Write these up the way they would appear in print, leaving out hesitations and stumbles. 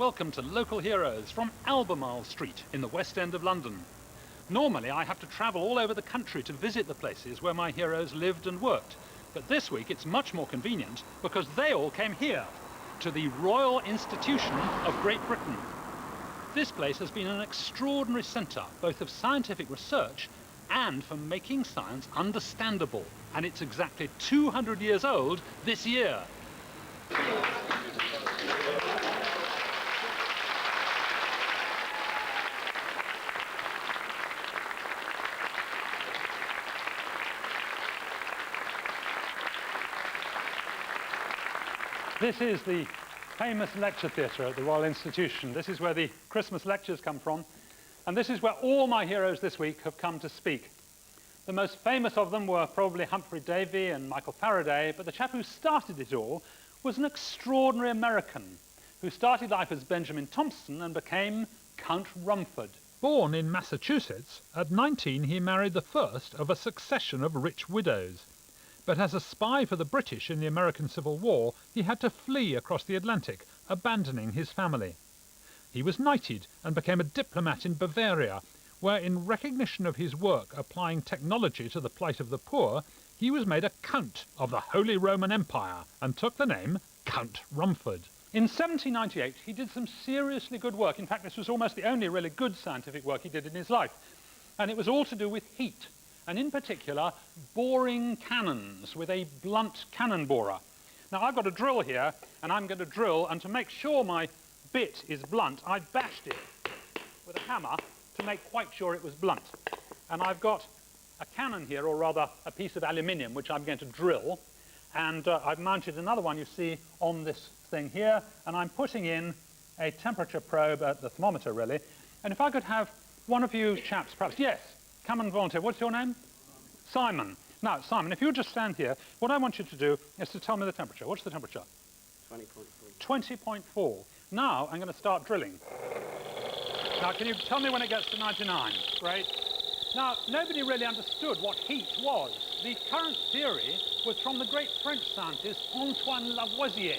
welcome to Local Heroes from Albemarle Street in the West End of London. Normally I have to travel all over the country to visit the places where my heroes lived and worked, but this week it's much more convenient because they all came here, to the Royal Institution of Great Britain. This place has been an extraordinary centre, both of scientific research and for making science understandable, and it's exactly 200 years old this year. This is the famous lecture theatre at the Royal Institution. This is where the Christmas lectures come from, and this is where all my heroes this week have come to speak. The most famous of them were probably Humphrey Davy and Michael Faraday, but the chap who started it all was an extraordinary American who started life as Benjamin Thompson and became Count Rumford. Born in Massachusetts, at 19 he married the first of a succession of rich widows. But as a spy for the British in the American Civil War, he had to flee across the Atlantic, abandoning his family. He was knighted and became a diplomat in Bavaria, where in recognition of his work applying technology to the plight of the poor, he was made a Count of the Holy Roman Empire and took the name Count Rumford. In 1798 he did some seriously good work. In fact, this was almost the only really good scientific work he did in his life, and it was all to do with heat, and in particular boring cannons with a blunt cannon borer. Now I've got a drill here, and I'm going to drill, and to make sure my bit is blunt, I bashed it with a hammer to make quite sure it was blunt. And I've got a cannon here, or rather a piece of aluminium, which I'm going to drill, and I've mounted another one, you see, on this thing here, and I'm putting in a temperature probe at the thermometer, really. And if I could have one of you chaps, perhaps, yes, come and volunteer. What's your name? Simon. Now, Simon, if you just stand here, what I want you to do is to tell me the temperature. What's the temperature? 20.4. 20.4. Now, I'm going to start drilling. Now, can you tell me when it gets to 99? Great. Now, nobody really understood what heat was. The current theory was from the great French scientist Antoine Lavoisier.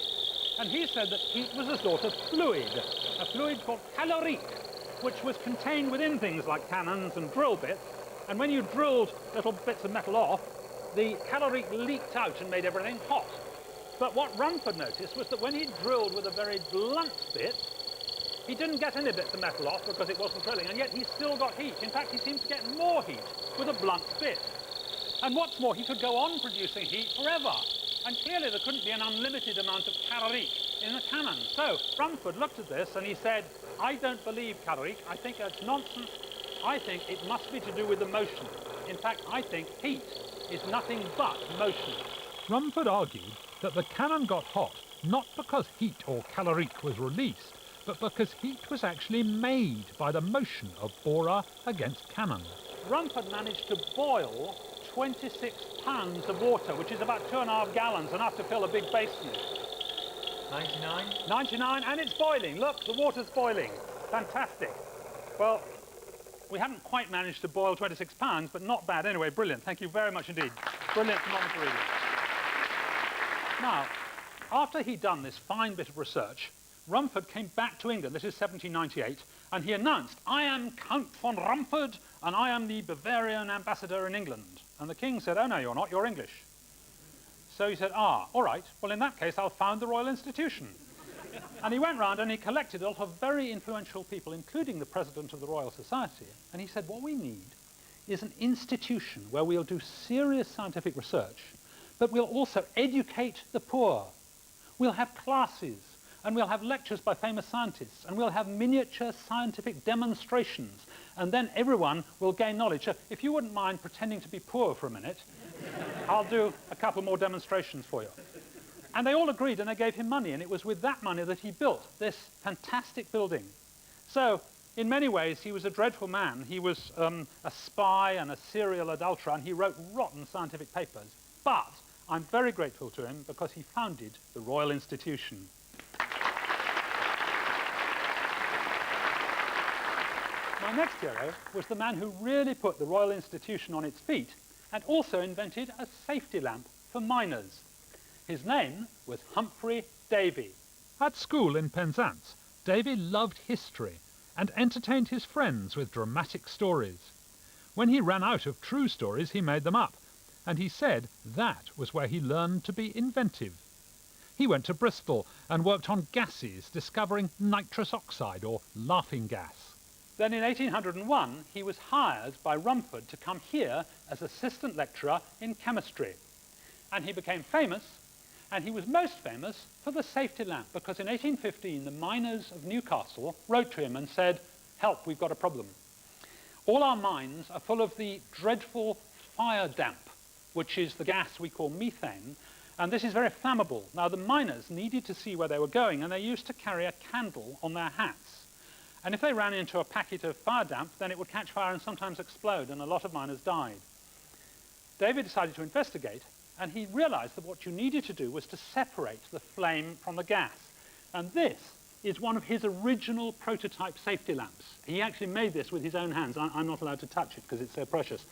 And he said that heat was a sort of fluid, a fluid called calorique, which was contained within things like cannons and drill bits, and when you drilled little bits of metal off, the calorique leaked out and made everything hot. But what Rumford noticed was that when he drilled with a very blunt bit, he didn't get any bits of metal off because it wasn't drilling, and yet he still got heat. In fact, he seemed to get more heat with a blunt bit. And what's more, he could go on producing heat forever. And clearly there couldn't be an unlimited amount of calorique in a cannon. So Rumford looked at this and he said, I don't believe calorique. I think that's nonsense. I think it must be to do with the motion. In fact, I think heat is nothing but motion. Rumford argued that the cannon got hot not because heat or calorique was released, but because heat was actually made by the motion of borer against cannon. Rumford managed to boil 26 pounds of water, which is about 2.5 gallons, enough to fill a big basin. 99? 99, and it's boiling. Look, the water's boiling. Fantastic. Well, we haven't quite managed to boil 26 pounds, but not bad anyway. Brilliant. Thank you very much indeed. Brilliant thermometer reading. Now, after he'd done this fine bit of research, Rumford came back to England. This is 1798, and he announced, I am Count von Rumford, and I am the Bavarian ambassador in England. And the king said, oh no, you're not, you're English. So he said, ah, all right, well in that case I'll found the Royal Institution. And he went round and he collected a lot of very influential people, including the president of the Royal Society, and he said, what we need is an institution where we'll do serious scientific research, but we'll also educate the poor. We'll have classes, and we'll have lectures by famous scientists, and we'll have miniature scientific demonstrations, and then everyone will gain knowledge. So if you wouldn't mind pretending to be poor for a minute, I'll do a couple more demonstrations for you. And they all agreed, and they gave him money, and it was with that money that he built this fantastic building. So, in many ways, he was a dreadful man. He was a spy and a serial adulterer, and he wrote rotten scientific papers. But I'm very grateful to him because he founded the Royal Institution. My next hero was the man who really put the Royal Institution on its feet and also invented a safety lamp for miners. His name was Humphrey Davy. At school in Penzance, Davy loved history and entertained his friends with dramatic stories. When he ran out of true stories, he made them up, and he said that was where he learned to be inventive. He went to Bristol and worked on gases, discovering nitrous oxide or laughing gas. Then in 1801 he was hired by Rumford to come here as assistant lecturer in chemistry. And he became famous, and he was most famous for the safety lamp, because in 1815 the miners of Newcastle wrote to him and said, "Help, we've got a problem. All our mines are full of the dreadful fire damp, which is the gas we call methane, and this is very flammable." Now, the miners needed to see where they were going, and they used to carry a candle on their hats. And if they ran into a packet of fire damp, then it would catch fire and sometimes explode, and a lot of miners died. David decided to investigate, and he realized that what you needed to do was to separate the flame from the gas. And this is one of his original prototype safety lamps. He actually made this with his own hands. I'm not allowed to touch it because it's so precious.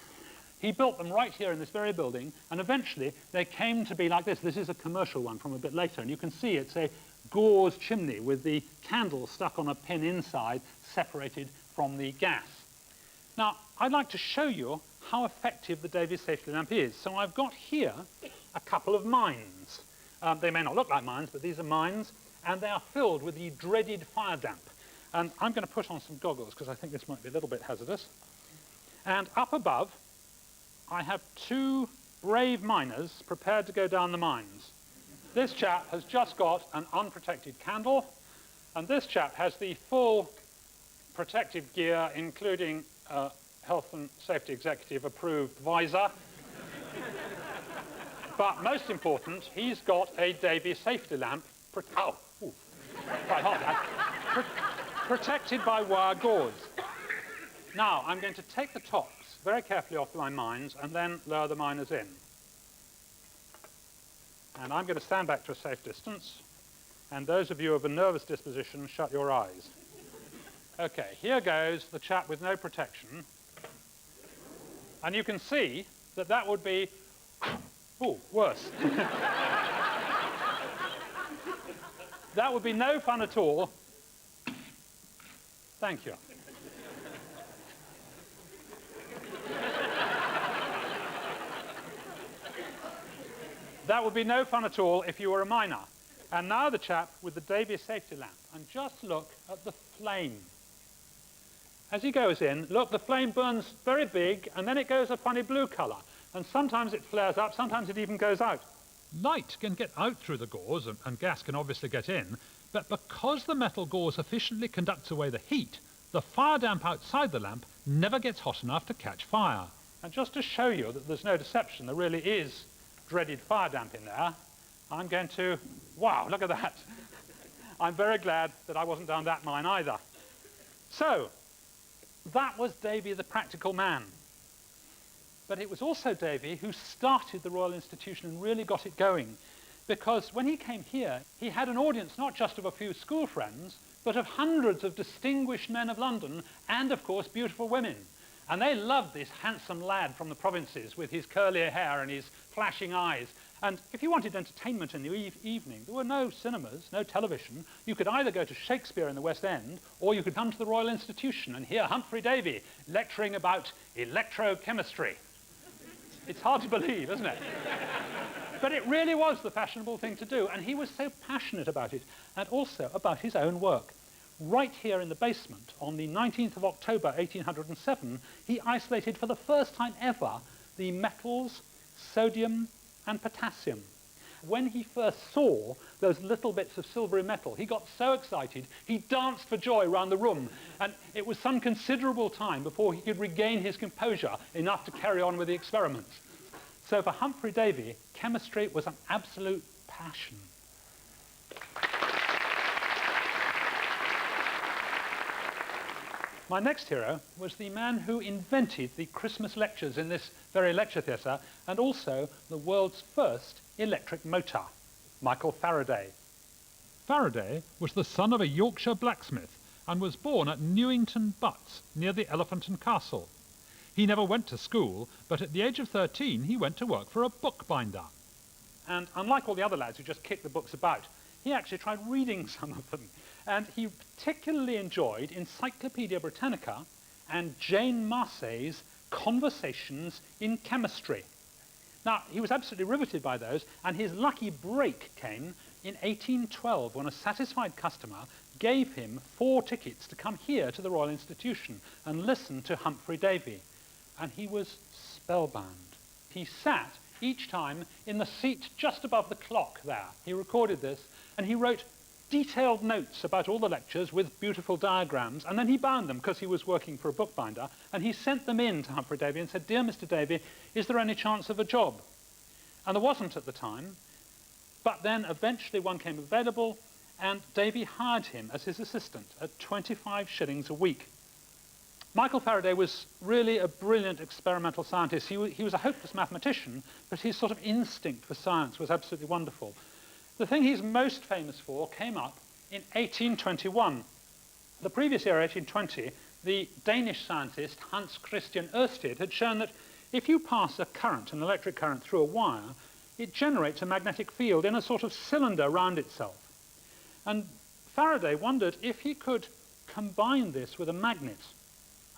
He built them right here in this very building, and eventually they came to be like this. This is a commercial one from a bit later, and you can see it's a gauze chimney with the candle stuck on a pin inside, separated from the gas. Now, I'd like to show you how effective the Davy safety lamp is. So I've got here a couple of mines. They may not look like mines, but these are mines, and they are filled with the dreaded fire damp. And I'm going to put on some goggles because I think this might be a little bit hazardous. And up above, I have two brave miners prepared to go down the mines. This chap has just got an unprotected candle, and this chap has the full protective gear, including Health and Safety Executive approved visor. But most important, he's got a Davy safety lamp, quite hot, protected by wire gauze. Now, I'm going to take the tops very carefully off my mines and then lower the miners in. And I'm going to stand back to a safe distance. And those of you of a nervous disposition, shut your eyes. Okay, here goes the chap with no protection. And you can see that that would be, worse. That would be no fun at all. Thank you. That would be no fun at all if you were a miner. And now the chap with the Davy safety lamp. And just look at the flame. As he goes in, look, the flame burns very big, and then it goes a funny blue colour. And sometimes it flares up, sometimes it even goes out. Light can get out through the gauze, and gas can obviously get in, but because the metal gauze efficiently conducts away the heat, the fire damp outside the lamp never gets hot enough to catch fire. And just to show you that there's no deception, there really is dreaded fire damp in there, I'm going to, wow, look at that. I'm very glad that I wasn't down that mine either. So, that was Davy the practical man. But it was also Davy who started the Royal Institution and really got it going. Because when he came here, he had an audience not just of a few school friends, but of hundreds of distinguished men of London and, of course, beautiful women. And they loved this handsome lad from the provinces with his curly hair and his flashing eyes. And if you wanted entertainment in the evening, there were no cinemas, no television. You could either go to Shakespeare in the West End, or you could come to the Royal Institution and hear Humphrey Davy lecturing about electrochemistry. It's hard to believe, isn't it? But it really was the fashionable thing to do, and he was so passionate about it, and also about his own work. Right here in the basement, on the 19th of October, 1807, he isolated for the first time ever the metals, sodium and potassium. When he first saw those little bits of silvery metal, he got so excited, he danced for joy round the room, and it was some considerable time before he could regain his composure enough to carry on with the experiments. So for Humphrey Davy, chemistry was an absolute passion. My next hero was the man who invented the Christmas lectures in this very lecture theatre, and also the world's first electric motor, Michael Faraday. Faraday was the son of a Yorkshire blacksmith and was born at Newington Butts, near the Elephant and Castle. He never went to school, but at the age of 13 he went to work for a bookbinder. And unlike all the other lads who just kicked the books about, he actually tried reading some of them. And he particularly enjoyed Encyclopaedia Britannica and Jane Marseille's Conversations in Chemistry. Now, he was absolutely riveted by those, and his lucky break came in 1812 when a satisfied customer gave him 4 tickets to come here to the Royal Institution and listen to Humphrey Davy. And he was spellbound. He sat each time in the seat just above the clock there. He recorded this, and he wrote detailed notes about all the lectures with beautiful diagrams, and then he bound them because he was working for a bookbinder, and he sent them in to Humphrey Davy and said, "Dear Mr. Davy, is there any chance of a job?" And there wasn't at the time, but then eventually one came available, and Davy hired him as his assistant at 25 shillings a week. Michael Faraday was really a brilliant experimental scientist. He was a hopeless mathematician, but his sort of instinct for science was absolutely wonderful. The thing he's most famous for came up in 1821. The previous year, 1820, the Danish scientist Hans Christian Ørsted had shown that if you pass a current, an electric current, through a wire, it generates a magnetic field in a sort of cylinder round itself. And Faraday wondered if he could combine this with a magnet.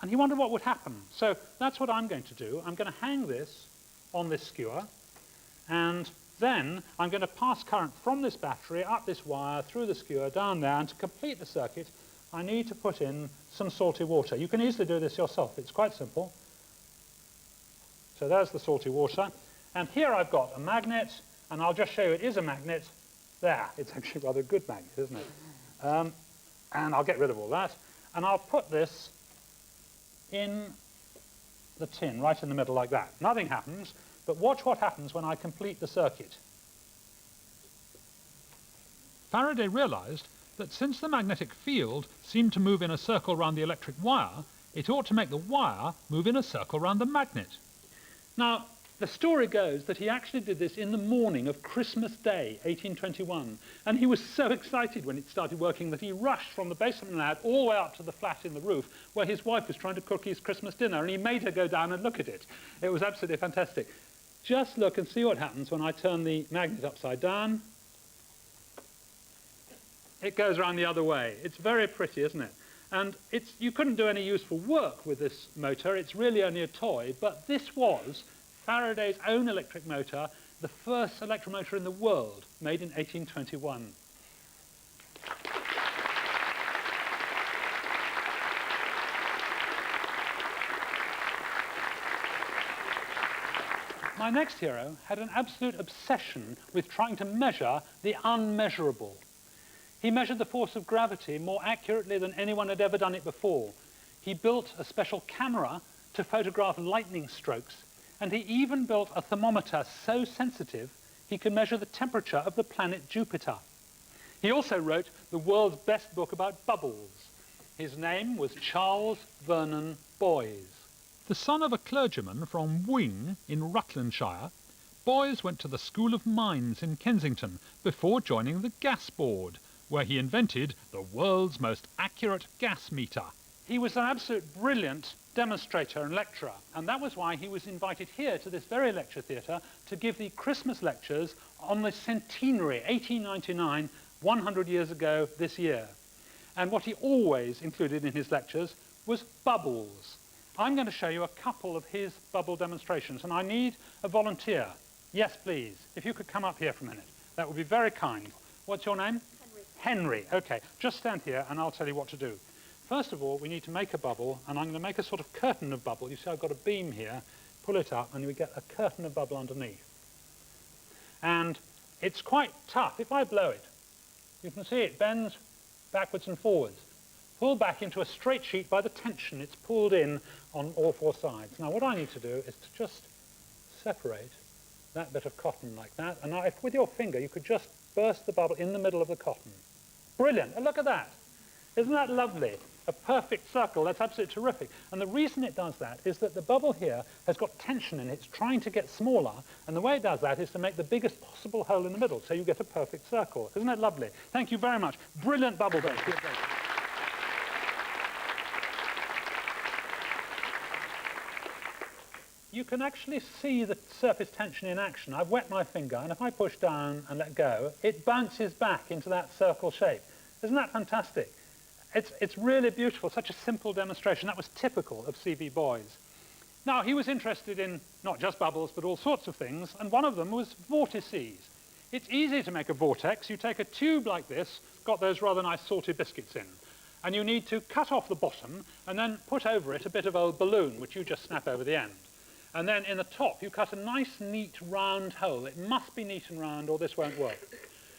And he wondered what would happen. So that's what I'm going to do. I'm going to hang this on this skewer, and then I'm going to pass current from this battery up this wire, through the skewer, down there, and to complete the circuit, I need to put in some salty water. You can easily do this yourself. It's quite simple. So there's the salty water. And here I've got a magnet, and I'll just show you it is a magnet. There. It's actually rather a good magnet, isn't it? And I'll get rid of all that. And I'll put this in the tin, right in the middle like that. Nothing happens, but watch what happens when I complete the circuit. Faraday realized that since the magnetic field seemed to move in a circle round the electric wire, it ought to make the wire move in a circle round the magnet. Now, the story goes that he actually did this in the morning of Christmas Day, 1821. And he was so excited when it started working that he rushed from the basement lab all the way up to the flat in the roof where his wife was trying to cook his Christmas dinner, and he made her go down and look at it. It was absolutely fantastic. Just look and see what happens when I turn the magnet upside down. It goes around the other way. It's very pretty, isn't it? And you couldn't do any useful work with this motor. It's really only a toy, but this was Faraday's own electric motor, the first electromotor in the world, made in 1821. My next hero had an absolute obsession with trying to measure the unmeasurable. He measured the force of gravity more accurately than anyone had ever done it before. He built a special camera to photograph lightning strokes, and he even built a thermometer so sensitive he could measure the temperature of the planet Jupiter. He also wrote the world's best book about bubbles. His name was Charles Vernon Boys. The son of a clergyman from Wing in Rutlandshire, Boys went to the School of Mines in Kensington before joining the Gas Board, where he invented the world's most accurate gas meter. He was an absolute brilliant demonstrator and lecturer, and that was why he was invited here to this very lecture theatre to give the Christmas lectures on the centenary, 1899, 100 years ago this year. And what he always included in his lectures was bubbles. I'm going to show you a couple of his bubble demonstrations, and I need a volunteer. Yes, please. If you could come up here for a minute. That would be very kind. What's your name? Henry. Henry. Okay. Just stand here, and I'll tell you what to do. First of all, we need to make a bubble, and I'm going to make a sort of curtain of bubble. You see I've got a beam here. Pull it up, and we get a curtain of bubble underneath. And it's quite tough. If I blow it, you can see it bends backwards and forwards. Pull back into a straight sheet by the tension. It's pulled in on all 4 sides. Now, what I need to do is to just separate that bit of cotton like that. And now, if with your finger, you could just burst the bubble in the middle of the cotton. Brilliant. And look at that. Isn't that lovely? A perfect circle. That's absolutely terrific. And the reason it does that is that the bubble here has got tension in it. It's trying to get smaller. And the way it does that is to make the biggest possible hole in the middle, so you get a perfect circle. Isn't that lovely? Thank you very much. Brilliant bubble burst. you can actually see the surface tension in action. I've wet my finger, and if I push down and let go, it bounces back into that circle shape. Isn't that fantastic? It's really beautiful, such a simple demonstration. That was typical of C.V. Boys. Now, he was interested in not just bubbles, but all sorts of things, and one of them was vortices. It's easy to make a vortex. You take a tube like this, got those rather nice salty biscuits in, and you need to cut off the bottom and then put over it a bit of old balloon, which you just snap over the end. And then in the top, you cut a nice, neat, round hole. It must be neat and round, or this won't work.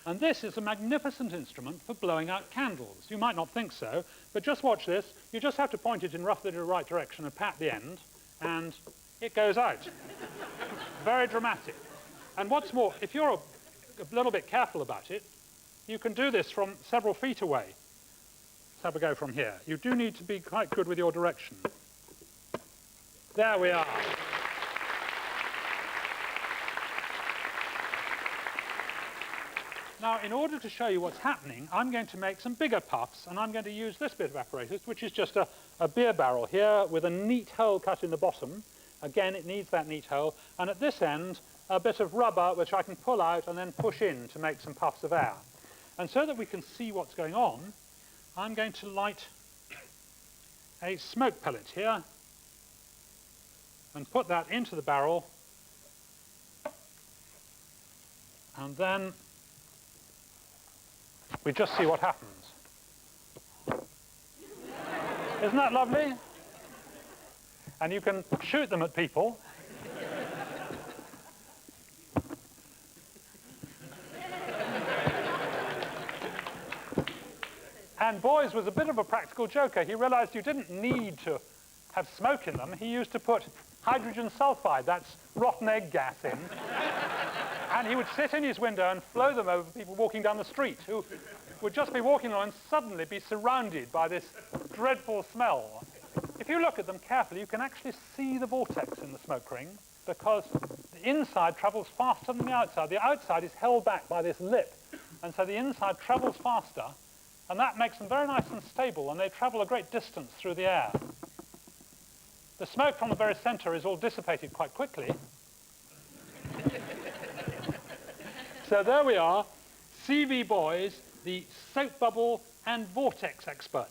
And this is a magnificent instrument for blowing out candles. You might not think so, but just watch this. You just have to point it in roughly the right direction and pat the end, and it goes out. Very dramatic. And what's more, if you're a little bit careful about it, you can do this from several feet away. Let's have a go from here. You do need to be quite good with your direction. There we are. Now, in order to show you what's happening, I'm going to make some bigger puffs, and I'm going to use this bit of apparatus, which is just a beer barrel here with a neat hole cut in the bottom. Again, it needs that neat hole. And at this end, a bit of rubber, which I can pull out and then push in to make some puffs of air. And so that we can see what's going on, I'm going to light a smoke pellet here and put that into the barrel. And then we just see what happens. Isn't that lovely? And you can shoot them at people. And Boys was a bit of a practical joker. He realized you didn't need to have smoke in them. He used to put hydrogen sulfide, that's rotten egg gas, in. And he would sit in his window and flow them over people walking down the street who would just be walking along and suddenly be surrounded by this dreadful smell. If you look at them carefully, you can actually see the vortex in the smoke ring because the inside travels faster than the outside. The outside is held back by this lip, and so the inside travels faster, and that makes them very nice and stable, and they travel a great distance through the air. The smoke from the very center is all dissipated quite quickly. So there we are, C.V. Boys, the soap bubble and vortex expert.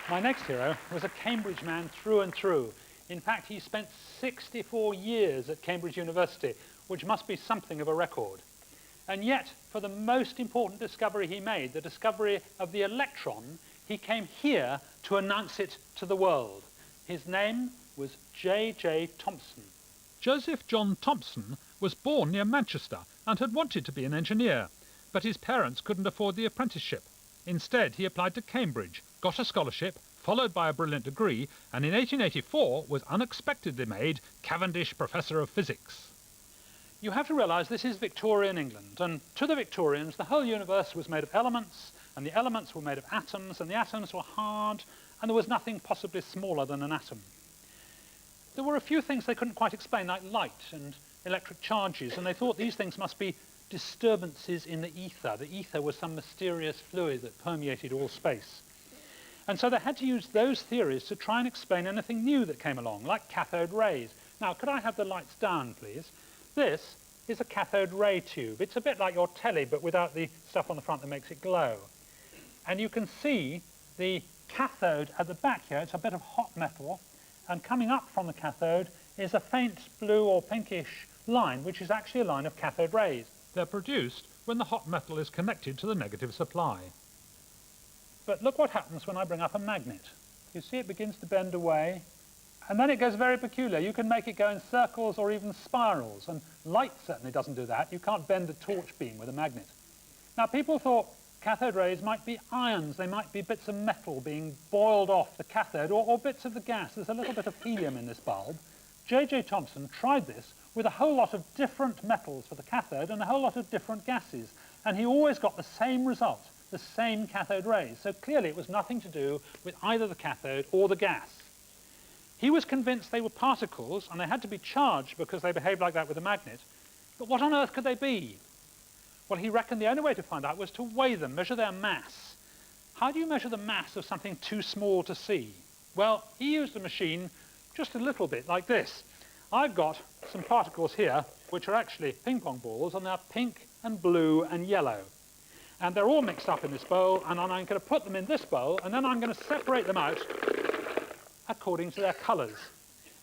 My next hero was a Cambridge man through and through. In fact, he spent 64 years at Cambridge University, which must be something of a record. And yet, for the most important discovery he made, the discovery of the electron, he came here to announce it to the world. His name was J.J. Thomson. Joseph John Thomson was born near Manchester and had wanted to be an engineer, but his parents couldn't afford the apprenticeship. Instead, he applied to Cambridge, got a scholarship, followed by a brilliant degree, and in 1884 was unexpectedly made Cavendish Professor of Physics. You have to realize this is Victorian England, and to the Victorians, the whole universe was made of elements, and the elements were made of atoms, and the atoms were hard, and there was nothing possibly smaller than an atom. There were a few things they couldn't quite explain, like light and electric charges, and they thought these things must be disturbances in the ether. The ether was some mysterious fluid that permeated all space. And so they had to use those theories to try and explain anything new that came along, like cathode rays. Now, could I have the lights down, please? This is a cathode ray tube. It's a bit like your telly, but without the stuff on the front that makes it glow. And you can see the cathode at the back here. It's a bit of hot metal. And coming up from the cathode is a faint blue or pinkish line, which is actually a line of cathode rays. They're produced when the hot metal is connected to the negative supply. But look what happens when I bring up a magnet. You see it begins to bend away, and then it goes very peculiar. You can make it go in circles or even spirals, and light certainly doesn't do that. You can't bend a torch beam with a magnet. Now, people thought cathode rays might be ions. They might be bits of metal being boiled off the cathode, or bits of the gas. There's a little bit of helium in this bulb. J.J. Thomson tried this with a whole lot of different metals for the cathode and a whole lot of different gases, and he always got the same result, the same cathode rays. So clearly it was nothing to do with either the cathode or the gas. He was convinced they were particles and they had to be charged because they behaved like that with a magnet. But what on earth could they be? Well, he reckoned the only way to find out was to weigh them, measure their mass. How do you measure the mass of something too small to see? Well, he used a machine just a little bit like this. I've got some particles here, which are actually ping pong balls, and they're pink and blue and yellow. And they're all mixed up in this bowl, and I'm going to put them in this bowl, and then I'm going to separate them out according to their colours.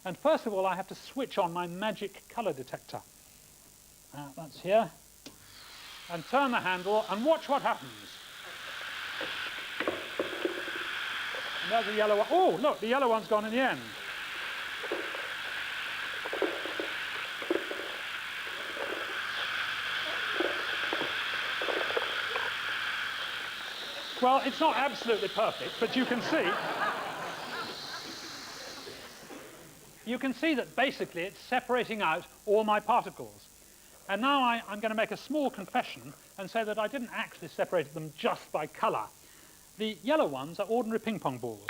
And first of all, I have to switch on my magic colour detector. That's here. And turn the handle, and watch what happens. And there's a yellow one. Oh, look, the yellow one's gone in the end. Well, it's not absolutely perfect, but you can see that basically it's separating out all my particles. And now I'm going to make a small confession and say that I didn't actually separate them just by colour. The yellow ones are ordinary ping pong balls.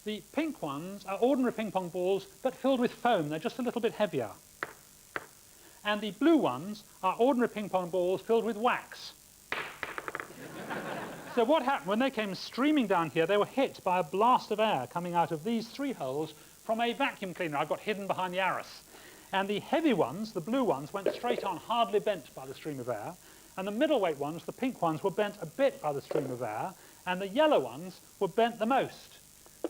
The pink ones are ordinary ping pong balls, but filled with foam. They're just a little bit heavier. And the blue ones are ordinary ping pong balls filled with wax. So what happened, when they came streaming down here, they were hit by a blast of air coming out of these three holes from a vacuum cleaner I've got hidden behind the arras. And the heavy ones, the blue ones, went straight on, hardly bent by the stream of air. And the middleweight ones, the pink ones, were bent a bit by the stream of air. And the yellow ones were bent the most.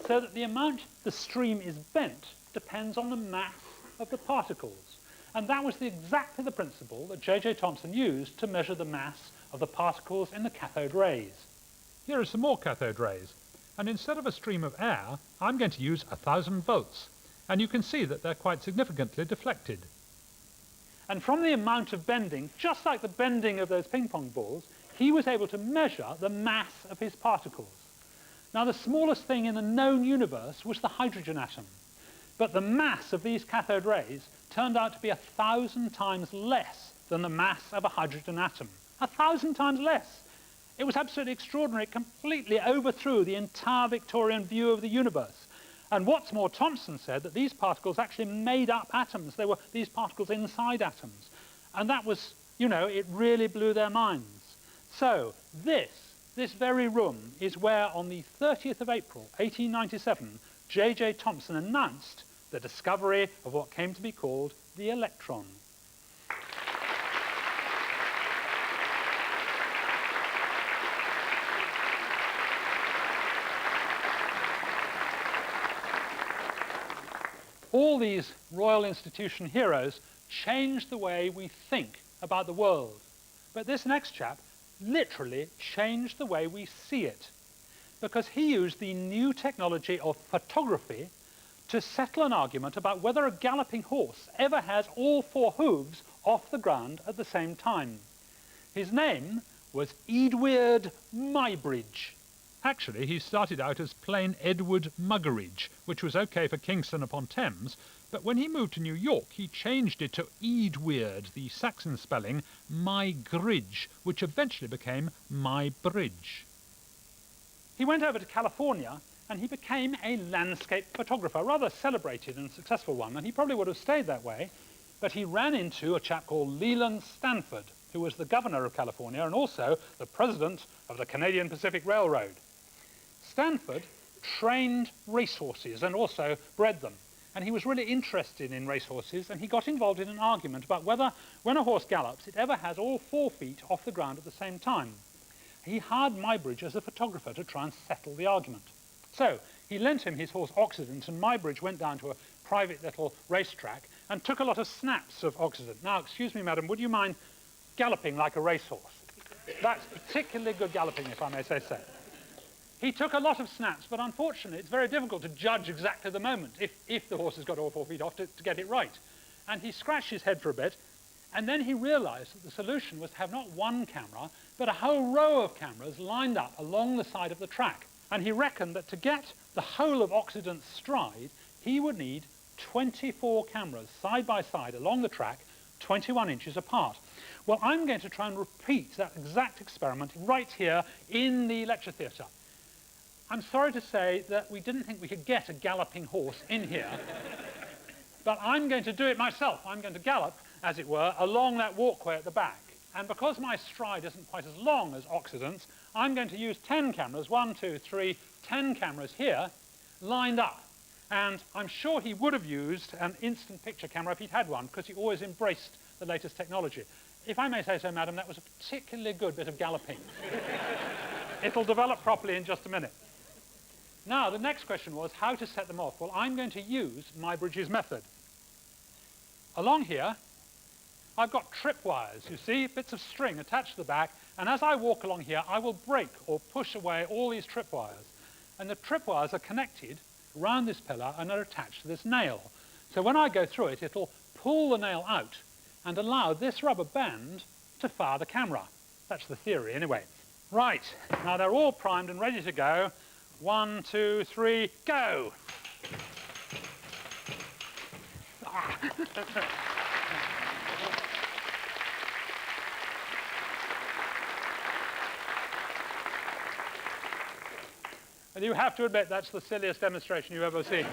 So that the amount the stream is bent depends on the mass of the particles. And that was exactly the principle that J.J. Thomson used to measure the mass of the particles in the cathode rays. Here are some more cathode rays, and instead of a stream of air, I'm going to use 1,000 volts, and you can see that they're quite significantly deflected. And from the amount of bending, just like the bending of those ping pong balls, he was able to measure the mass of his particles. Now, the smallest thing in the known universe was the hydrogen atom, but the mass of these cathode rays turned out to be 1,000 times less than the mass of a hydrogen atom. 1,000 times less. It was absolutely extraordinary. It completely overthrew the entire Victorian view of the universe. And what's more, Thomson said that these particles actually made up atoms. They were these particles inside atoms. And that was, you know, it really blew their minds. So this very room is where on the 30th of April, 1897, J.J. Thomson announced the discovery of what came to be called the electron. All these Royal Institution heroes changed the way we think about the world. But this next chap literally changed the way we see it, because he used the new technology of photography to settle an argument about whether a galloping horse ever has all four hooves off the ground at the same time. His name was Edward Muybridge. Actually, he started out as plain Edward Muggeridge, which was okay for Kingston upon Thames, but when he moved to New York, he changed it to Eadweard, the Saxon spelling, Mygridge, which eventually became Muybridge. He went over to California and he became a landscape photographer, a rather celebrated and successful one, and he probably would have stayed that way, but he ran into a chap called Leland Stanford, who was the governor of California and also the president of the Canadian Pacific Railroad. Stanford trained racehorses and also bred them. And he was really interested in racehorses, and he got involved in an argument about whether, when a horse gallops, it ever has all 4 feet off the ground at the same time. He hired Muybridge as a photographer to try and settle the argument. So he lent him his horse Occident, and Muybridge went down to a private little racetrack and took a lot of snaps of Occident. Now, excuse me, madam, would you mind galloping like a racehorse? That's particularly good galloping, if I may say so. He took a lot of snaps, but unfortunately it's very difficult to judge exactly the moment if the horse has got all 4 feet off to get it right. And he scratched his head for a bit, and then he realized that the solution was to have not one camera, but a whole row of cameras lined up along the side of the track. And he reckoned that to get the whole of Occident's stride, he would need 24 cameras side by side along the track, 21 inches apart. Well, I'm going to try and repeat that exact experiment right here in the lecture theatre. I'm sorry to say that we didn't think we could get a galloping horse in here, but I'm going to do it myself. I'm going to gallop, as it were, along that walkway at the back. And because my stride isn't quite as long as Occident's, I'm going to use 10 cameras, 1, 2, 3, 10 cameras here, lined up. And I'm sure he would have used an instant picture camera if he'd had one, because he always embraced the latest technology. If I may say so, madam, that was a particularly good bit of galloping. It'll develop properly in just a minute. Now, the next question was how to set them off. Well, I'm going to use Muybridge's method. Along here, I've got tripwires, you see, bits of string attached to the back, and as I walk along here, I will break or push away all these tripwires. And the tripwires are connected around this pillar and are attached to this nail. So when I go through it, it'll pull the nail out and allow this rubber band to fire the camera. That's the theory, anyway. Right, now they're all primed and ready to go. 1, 2, 3, go! And you have to admit that's the silliest demonstration you've ever seen.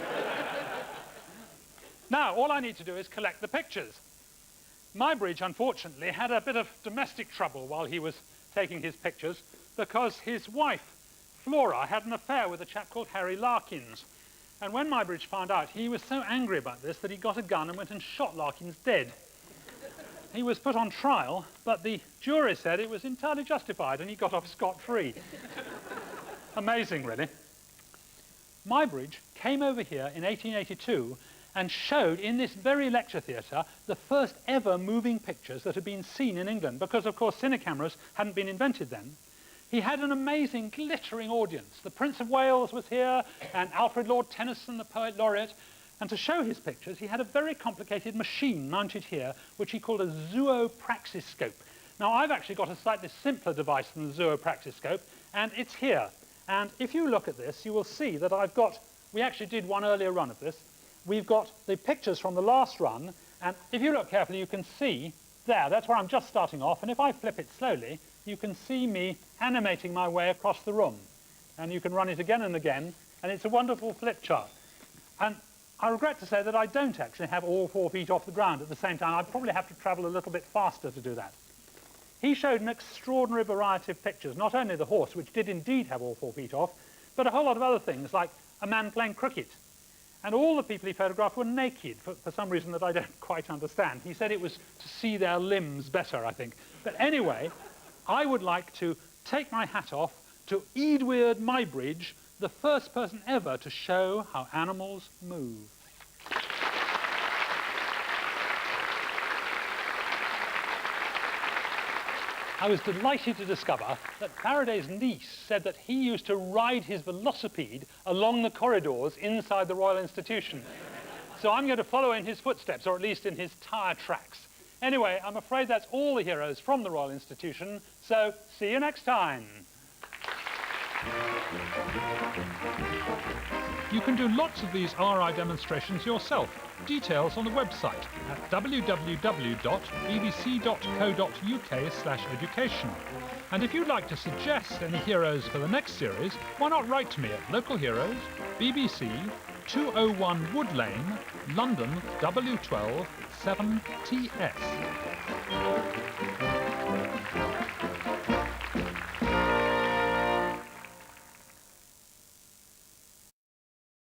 Now, all I need to do is collect the pictures. Muybridge, unfortunately, had a bit of domestic trouble while he was taking his pictures because his wife, Flora, had an affair with a chap called Harry Larkins. And when Muybridge found out, he was so angry about this that he got a gun and went and shot Larkins dead. He was put on trial, but the jury said it was entirely justified and he got off scot-free. Amazing, really. Muybridge came over here in 1882 and showed in this very lecture theatre the first ever moving pictures that had been seen in England, because, of course, cine cameras hadn't been invented then. He had an amazing, glittering audience. The Prince of Wales was here, and Alfred Lord Tennyson, the poet laureate. And to show his pictures, he had a very complicated machine mounted here, which he called a zoopraxiscope. Now, I've actually got a slightly simpler device than the zoopraxiscope, and it's here. And if you look at this, you will see that I've got, we actually did one earlier run of this. We've got the pictures from the last run, and if you look carefully, you can see there, that's where I'm just starting off, and if I flip it slowly, you can see me animating my way across the room. And you can run it again and again, and it's a wonderful flip chart. And I regret to say that I don't actually have all 4 feet off the ground at the same time. I'd probably have to travel a little bit faster to do that. He showed an extraordinary variety of pictures, not only the horse, which did indeed have all 4 feet off, but a whole lot of other things, like a man playing cricket. And all the people he photographed were naked, for some reason that I don't quite understand. He said it was to see their limbs better, I think. But anyway, I would like to take my hat off to Edward Muybridge, the first person ever to show how animals move. I was delighted to discover that Faraday's niece said that he used to ride his velocipede along the corridors inside the Royal Institution. So I'm going to follow in his footsteps, or at least in his tyre tracks. Anyway, I'm afraid that's all the heroes from the Royal Institution, so see you next time. You can do lots of these RI demonstrations yourself. Details on the website at www.bbc.co.uk/education. And if you'd like to suggest any heroes for the next series, why not write to me at Local Heroes, BBC, 201 Wood Lane, London W12 7TS.